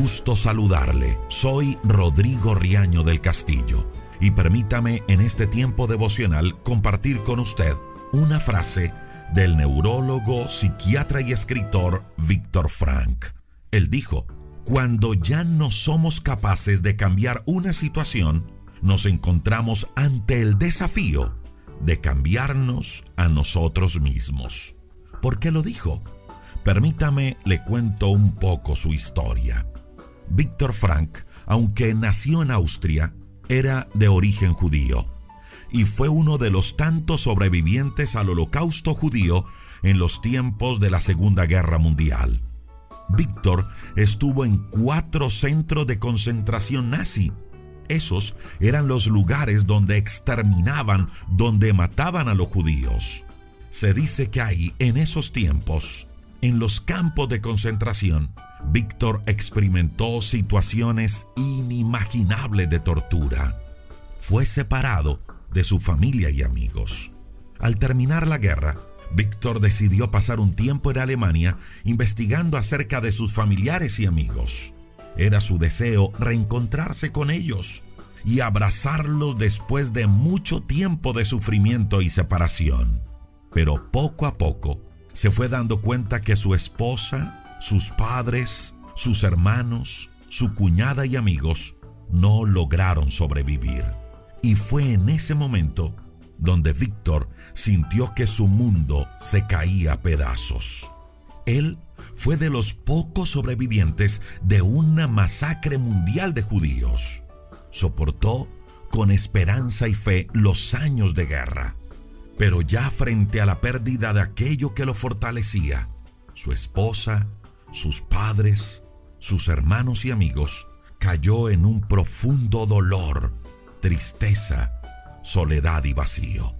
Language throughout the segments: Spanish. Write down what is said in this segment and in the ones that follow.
gusto saludarle. Soy Rodrigo Riaño del Castillo y permítame en este tiempo devocional compartir con usted una frase del neurólogo, psiquiatra y escritor Viktor Frankl. Él dijo: cuando ya no somos capaces de cambiar una situación, nos encontramos ante el desafío de cambiarnos a nosotros mismos. ¿Por qué lo dijo? Permítame, le cuento un poco su historia. Viktor Frankl, aunque nació en Austria, era de origen judío y fue uno de los tantos sobrevivientes al Holocausto judío en los tiempos de la Segunda Guerra Mundial. Viktor estuvo en 4 centros de concentración nazi. Esos eran los lugares donde exterminaban, donde mataban a los judíos. Se dice que ahí, en esos tiempos, en los campos de concentración, Viktor experimentó situaciones inimaginables de tortura. Fue separado de su familia y amigos. Al terminar la guerra, Viktor decidió pasar un tiempo en Alemania investigando acerca de sus familiares y amigos. Era su deseo reencontrarse con ellos y abrazarlos después de mucho tiempo de sufrimiento y separación. Pero poco a poco se fue dando cuenta que su esposa, sus padres, sus hermanos, su cuñada y amigos no lograron sobrevivir. Y fue en ese momento donde Viktor sintió que su mundo se caía a pedazos. Él fue de los pocos sobrevivientes de una masacre mundial de judíos. Soportó con esperanza y fe los años de guerra. Pero ya frente a la pérdida de aquello que lo fortalecía, su esposa, sus padres, sus hermanos y amigos, cayó en un profundo dolor, tristeza, soledad y vacío.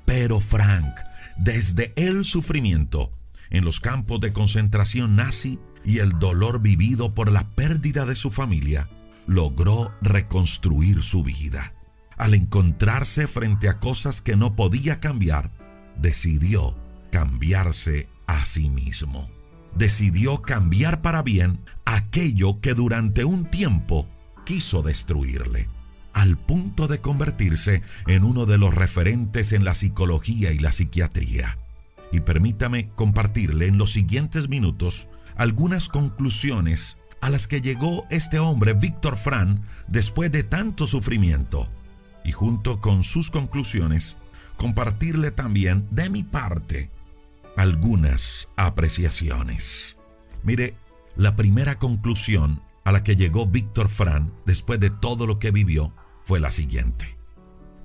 Pero Frankl, desde el sufrimiento en los campos de concentración nazi y el dolor vivido por la pérdida de su familia, logró reconstruir su vida. Al encontrarse frente a cosas que no podía cambiar, decidió cambiarse a sí mismo. Decidió cambiar para bien aquello que durante un tiempo quiso destruirle, al punto de convertirse en uno de los referentes en la psicología y la psiquiatría. Y permítame compartirle en los siguientes minutos algunas conclusiones a las que llegó este hombre, Viktor Frankl, después de tanto sufrimiento. Y junto con sus conclusiones, compartirle también de mi parte algunas apreciaciones. Mire, la primera conclusión a la que llegó Viktor Frankl después de todo lo que vivió fue la siguiente: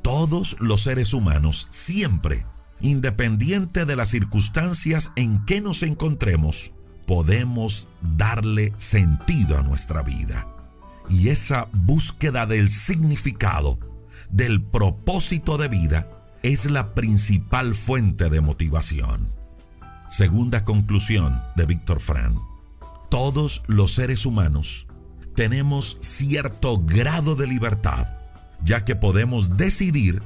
todos los seres humanos siempre, independiente de las circunstancias en que nos encontremos, podemos darle sentido a nuestra vida. Y esa búsqueda del significado, del propósito de vida, es la principal fuente de motivación. Segunda conclusión de Viktor Frankl: todos los seres humanos tenemos cierto grado de libertad, ya que podemos decidir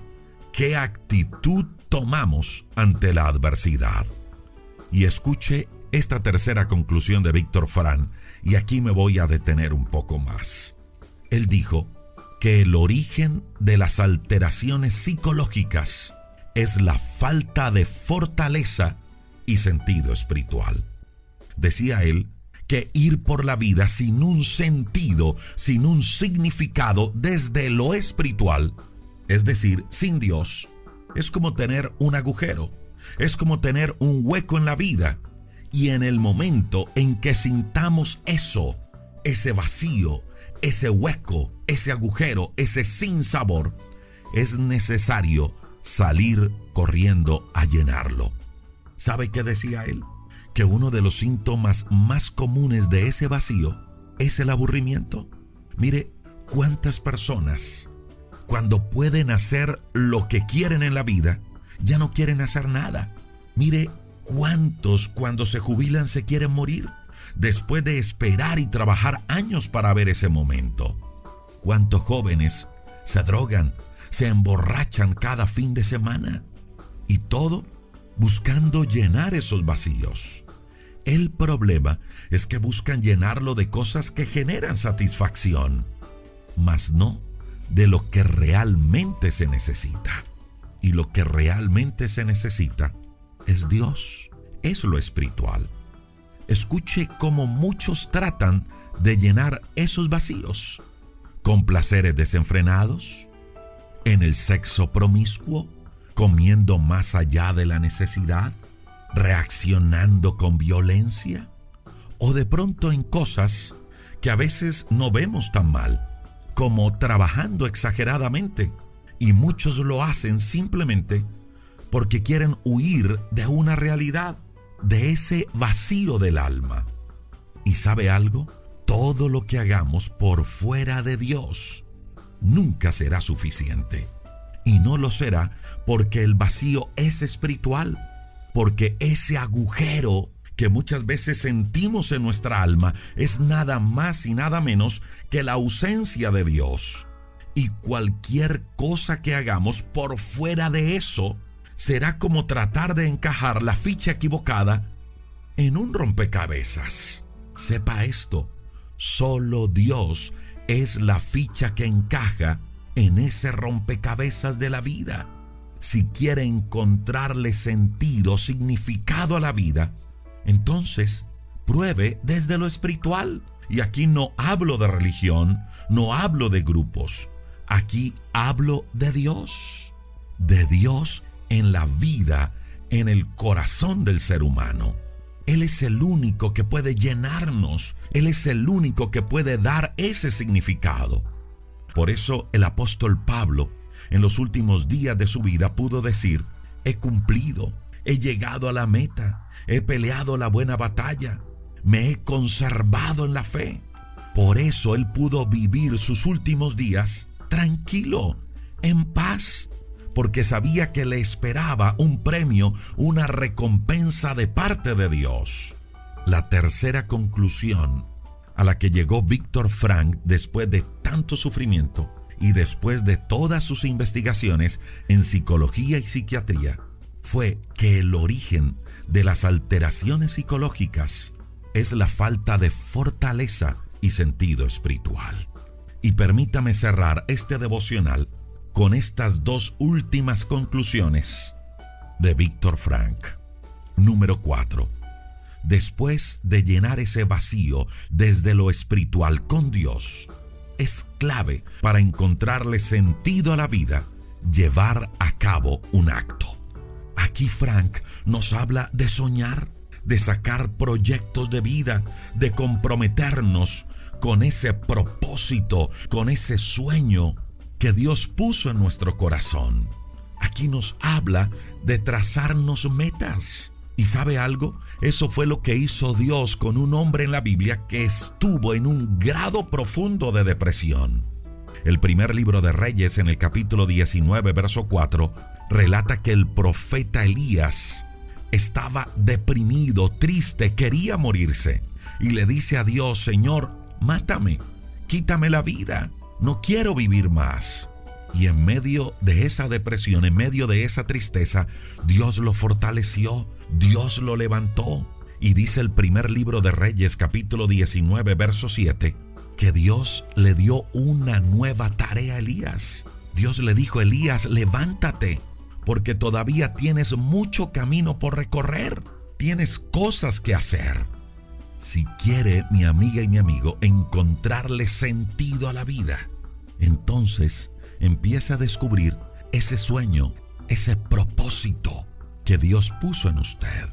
qué actitud tomamos ante la adversidad. Y escuche esta tercera conclusión de Viktor Frankl, y aquí me voy a detener un poco más. Él dijo que el origen de las alteraciones psicológicas es la falta de fortaleza y sentido espiritual. Decía él que ir por la vida sin un sentido, sin un significado desde lo espiritual, es decir, sin Dios, es como tener un agujero, es como tener un hueco en la vida. Y en el momento en que sintamos eso, ese vacío, ese hueco, ese agujero, ese sinsabor, es necesario salir corriendo a llenarlo. ¿Sabe qué decía él? Que uno de los síntomas más comunes de ese vacío es el aburrimiento. Mire, cuántas personas, cuando pueden hacer lo que quieren en la vida, ya no quieren hacer nada. Mire, cuántos cuando se jubilan se quieren morir, después de esperar y trabajar años para ver ese momento. Cuántos jóvenes se drogan, se emborrachan cada fin de semana, y todo buscando llenar esos vacíos. El problema es que buscan llenarlo de cosas que generan satisfacción, mas no de lo que realmente se necesita. Y lo que realmente se necesita es Dios, es lo espiritual. Escuche cómo muchos tratan de llenar esos vacíos con placeres desenfrenados, en el sexo promiscuo, comiendo más allá de la necesidad, reaccionando con violencia, o de pronto en cosas que a veces no vemos tan mal, como trabajando exageradamente, y muchos lo hacen simplemente porque quieren huir de una realidad, de ese vacío del alma. ¿Y sabe algo? Todo lo que hagamos por fuera de Dios nunca será suficiente. Y no lo será porque el vacío es espiritual, porque ese agujero que muchas veces sentimos en nuestra alma es nada más y nada menos que la ausencia de Dios. Y cualquier cosa que hagamos por fuera de eso será como tratar de encajar la ficha equivocada en un rompecabezas. Sepa esto, solo Dios es la ficha que encaja en ese rompecabezas de la vida. Si quiere encontrarle sentido, significado a la vida, entonces pruebe desde lo espiritual. Y aquí no hablo de religión, no hablo de grupos. Aquí hablo de Dios en la vida, en el corazón del ser humano. Él es el único que puede llenarnos. Él es el único que puede dar ese significado. Por eso el apóstol Pablo, en los últimos días de su vida, pudo decir: he cumplido, he llegado a la meta, he peleado la buena batalla, me he conservado en la fe. Por eso él pudo vivir sus últimos días tranquilo, en paz, porque sabía que le esperaba un premio, una recompensa de parte de Dios. La tercera conclusión a la que llegó Víctor Frank después de tanto sufrimiento y después de todas sus investigaciones en psicología y psiquiatría fue que el origen de las alteraciones psicológicas es la falta de fortaleza y sentido espiritual. Y permítame cerrar este devocional con estas dos últimas conclusiones de Víctor Frank. Número 4. Después de llenar ese vacío desde lo espiritual con Dios, es clave para encontrarle sentido a la vida llevar a cabo un acto. Aquí Frank nos habla de soñar, de sacar proyectos de vida, de comprometernos con ese propósito, con ese sueño que Dios puso en nuestro corazón. Aquí nos habla de trazarnos metas. ¿Y sabe algo? Eso fue lo que hizo Dios con un hombre en la Biblia que estuvo en un grado profundo de depresión. El primer libro de Reyes, en el capítulo 19, verso 4, relata que el profeta Elías estaba deprimido, triste, quería morirse. Y le dice a Dios: Señor, mátame, quítame la vida, no quiero vivir más. Y en medio de esa depresión, en medio de esa tristeza, Dios lo fortaleció, Dios lo levantó. Y dice el primer libro de Reyes, capítulo 19, verso 7, que Dios le dio una nueva tarea a Elías. Dios le dijo: Elías, levántate, porque todavía tienes mucho camino por recorrer, tienes cosas que hacer. Si quiere, mi amiga y mi amigo, encontrarle sentido a la vida, entonces empieza a descubrir ese sueño, ese propósito que Dios puso en usted.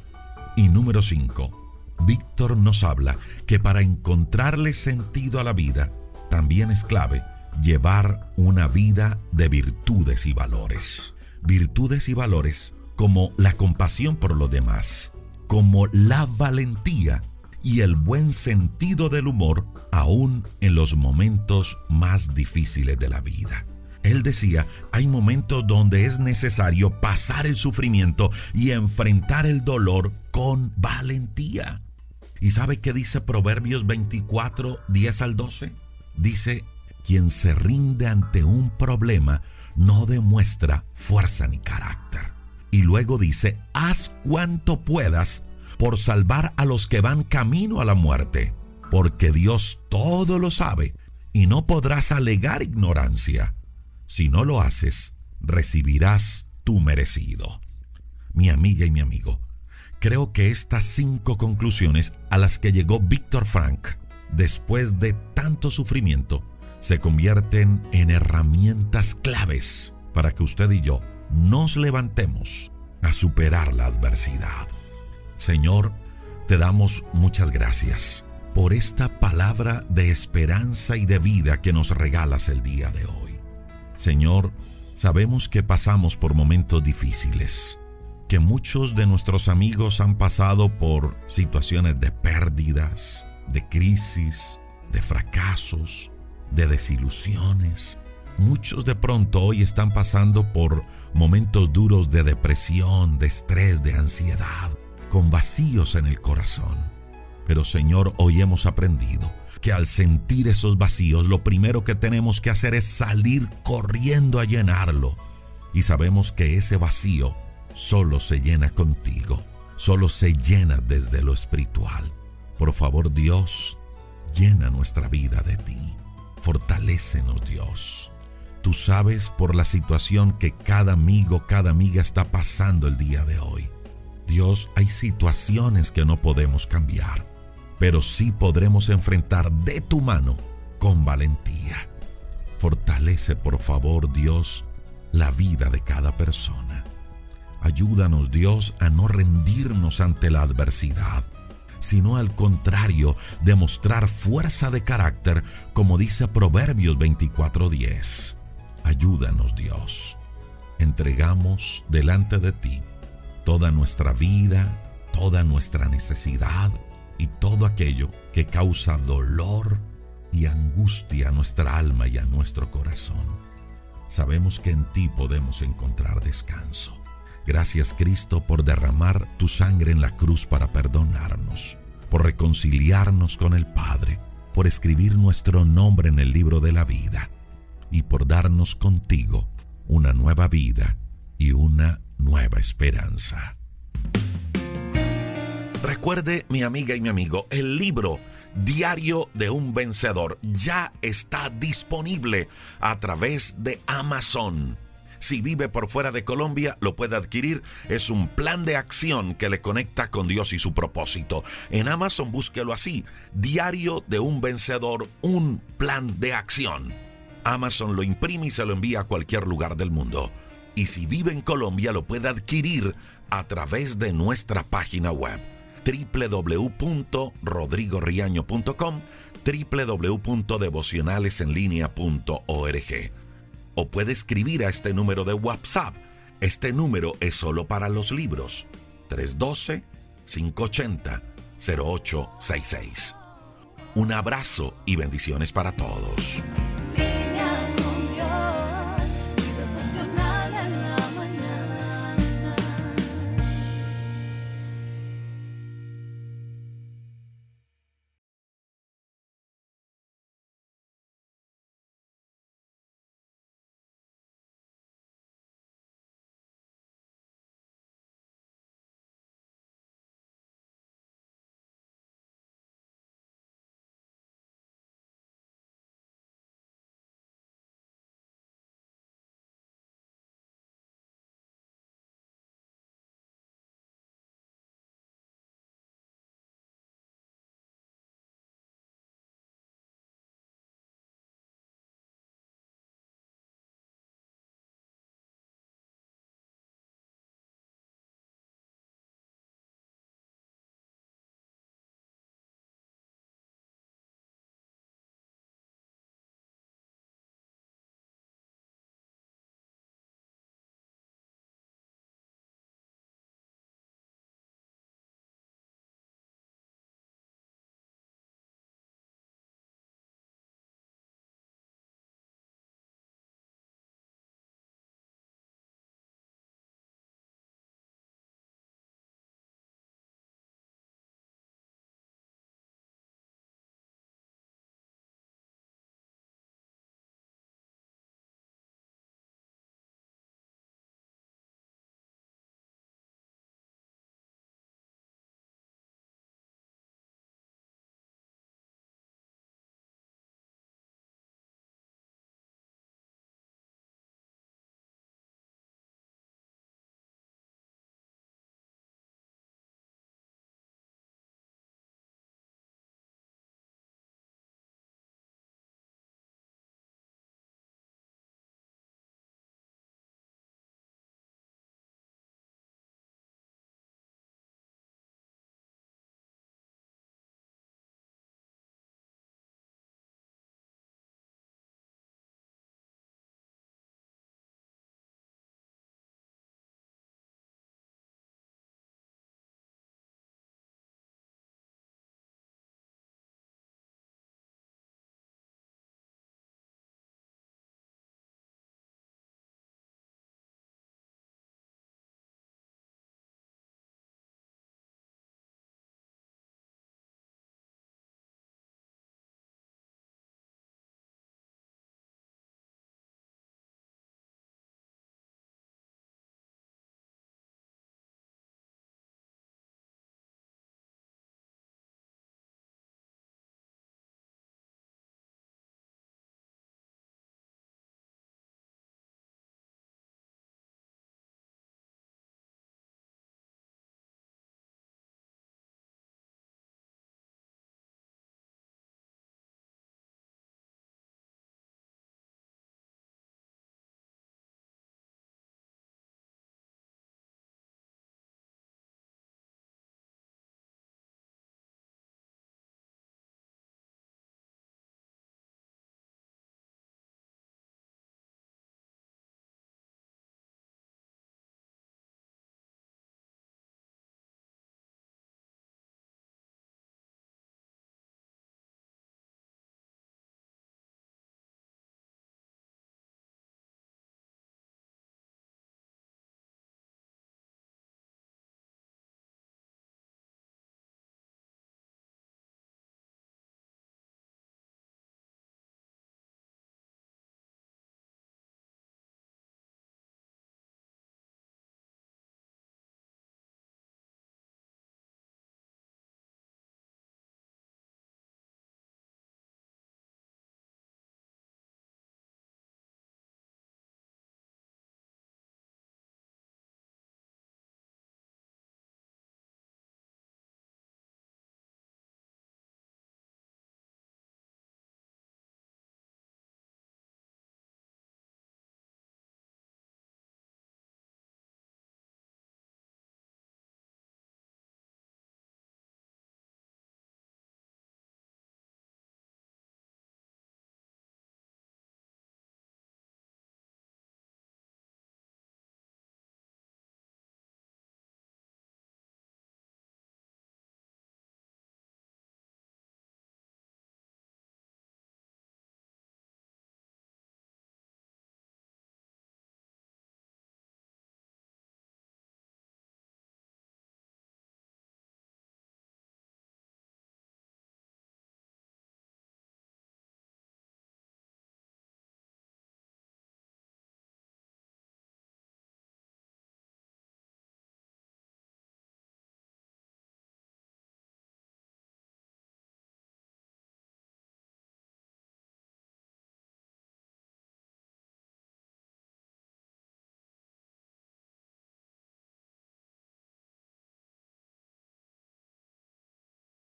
Y número 5, Víctor nos habla que para encontrarle sentido a la vida, también es clave llevar una vida de virtudes y valores. Virtudes y valores como la compasión por los demás, como la valentía y el buen sentido del humor, aún en los momentos más difíciles de la vida. Él decía: hay momentos donde es necesario pasar el sufrimiento y enfrentar el dolor con valentía. ¿Y sabe qué dice Proverbios 24, 10 al 12? Dice: quien se rinde ante un problema no demuestra fuerza ni carácter. Y luego dice: haz cuanto puedas por salvar a los que van camino a la muerte, porque Dios todo lo sabe y no podrás alegar ignorancia. Si no lo haces, recibirás tu merecido. Mi amiga y mi amigo, creo que estas 5 conclusiones a las que llegó Víctor Frank después de tanto sufrimiento se convierten en herramientas claves para que usted y yo nos levantemos a superar la adversidad. Señor, te damos muchas gracias por esta palabra de esperanza y de vida que nos regalas el día de hoy. Señor, sabemos que pasamos por momentos difíciles, que muchos de nuestros amigos han pasado por situaciones de pérdidas, de crisis, de fracasos, de desilusiones. Muchos de pronto hoy están pasando por momentos duros de depresión, de estrés, de ansiedad, con vacíos en el corazón. Pero Señor, hoy hemos aprendido que al sentir esos vacíos, lo primero que tenemos que hacer es salir corriendo a llenarlo. Y sabemos que ese vacío solo se llena contigo, solo se llena desde lo espiritual. Por favor, Dios, llena nuestra vida de ti. Fortalécenos, Dios. Tú sabes por la situación que cada amigo, cada amiga está pasando el día de hoy. Dios, hay situaciones que no podemos cambiar, pero sí podremos enfrentar de tu mano con valentía. Fortalece, por favor, Dios, la vida de cada persona. Ayúdanos, Dios, a no rendirnos ante la adversidad, sino al contrario, demostrar fuerza de carácter, como dice Proverbios 24:10. Ayúdanos, Dios. Entregamos delante de ti toda nuestra vida, toda nuestra necesidad y todo aquello que causa dolor y angustia a nuestra alma y a nuestro corazón. Sabemos que en ti podemos encontrar descanso. Gracias, Cristo, por derramar tu sangre en la cruz para perdonarnos, por reconciliarnos con el Padre, por escribir nuestro nombre en el libro de la vida y por darnos contigo una nueva vida y una nueva esperanza. Recuerde, mi amiga y mi amigo, el libro Diario de un Vencedor ya está disponible a través de Amazon. Si vive por fuera de Colombia, lo puede adquirir. Es un plan de acción que le conecta con Dios y su propósito. En Amazon búsquelo así: Diario de un Vencedor, un plan de acción. Amazon lo imprime y se lo envía a cualquier lugar del mundo. Y si vive en Colombia, lo puede adquirir a través de nuestra página web www.rodrigoriaño.com, www.devocionalesenlinea.org. O puede escribir a este número de WhatsApp. Este número es solo para los libros: 312-580-0866. Un abrazo y bendiciones para todos.